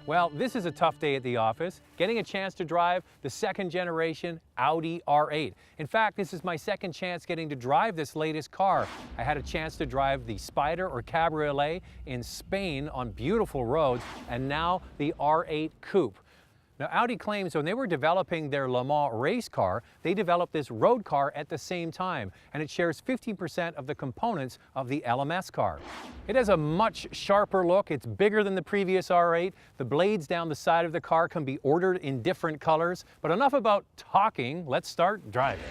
Well, this is a tough day at the office, getting a chance to drive the second generation Audi R8. In fact, this is my second chance getting to drive this latest car. I had a chance to drive the Spider or Cabriolet in Spain on beautiful roads, and now the R8 Coupe. Now, Audi claims when they were developing their Le Mans race car, they developed this road car at the same time, and it shares 15% of the components of the LMS car. It has a much sharper look. It's bigger than the previous R8. The blades down the side of the car can be ordered in different colors. But enough about talking, let's start driving.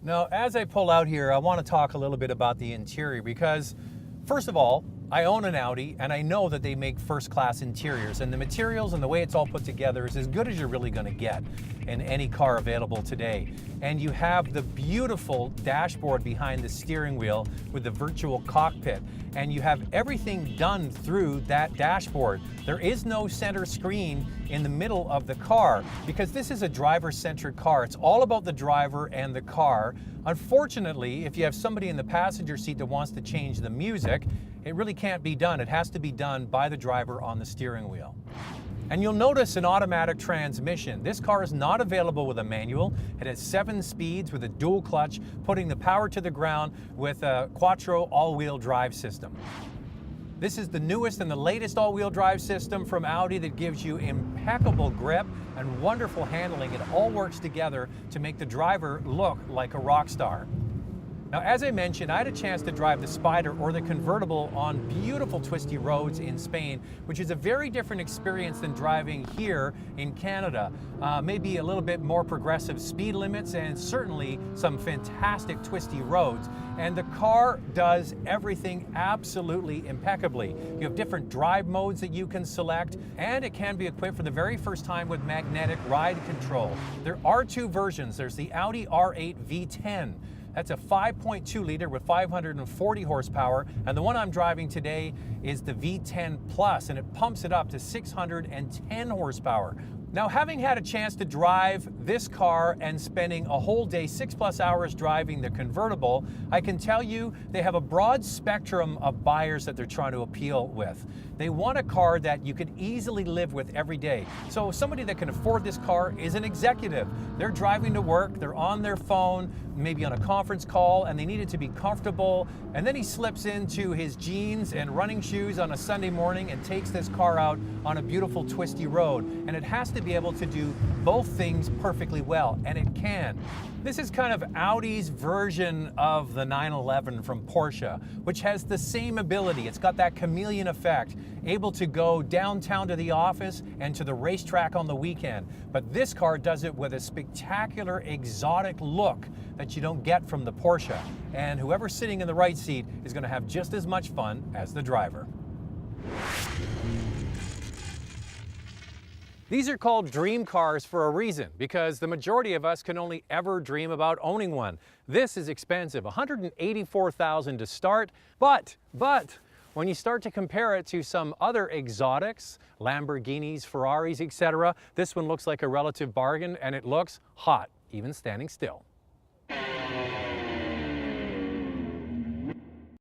Now, as I pull out here, I want to talk a little bit about the interior because, first of all, I own an Audi and I know that they make first-class interiors, and the materials and the way it's all put together is as good as you're really going to get in any car available today. And you have the beautiful dashboard behind the steering wheel with the virtual cockpit, and you have everything done through that dashboard. There is no center screen in the middle of the car because this is a driver-centric car. It's all about the driver and the car. Unfortunately, if you have somebody in the passenger seat that wants to change the music, it really can't be done. It has to be done by the driver on the steering wheel. And you'll notice an automatic transmission. This car is not available with a manual. It has 7 speeds with a dual clutch, putting the power to the ground with a Quattro all-wheel drive system. This is the newest and the latest all-wheel drive system from Audi that gives you impeccable grip and wonderful handling. It all works together to make the driver look like a rock star. Now, as I mentioned, I had a chance to drive the Spider or the convertible on beautiful twisty roads in Spain, which is a very different experience than driving here in Canada. Maybe a little bit more progressive speed limits and certainly some fantastic twisty roads. And the car does everything absolutely impeccably. You have different drive modes that you can select, and it can be equipped for the very first time with magnetic ride control. There are 2 versions. There's the Audi R8 V10. That's a 5.2 liter with 540 horsepower, and the one I'm driving today is the V10 Plus, and it pumps it up to 610 horsepower. Now, having had a chance to drive this car and spending a whole day, 6+ hours driving the convertible, I can tell you they have a broad spectrum of buyers that they're trying to appeal with. They want a car that you could easily live with every day. So somebody that can afford this car is an executive. They're driving to work, they're on their phone, maybe on a conference call, and they need it to be comfortable. And then he slips into his jeans and running shoes on a Sunday morning and takes this car out on a beautiful twisty road. And it has to be able to do both things perfectly well, and it can. This is kind of Audi's version of the 911 from Porsche, which has the same ability. It's got that chameleon effect, able to go downtown to the office and to the racetrack on the weekend. But this car does it with a spectacular, exotic look that you don't get from the Porsche. And whoever's sitting in the right seat is going to have just as much fun as the driver. These are called dream cars for a reason, because the majority of us can only ever dream about owning one. This is expensive, $184,000 to start, but when you start to compare it to some other exotics, Lamborghinis, Ferraris, etc., this one looks like a relative bargain, and it looks hot, even standing still.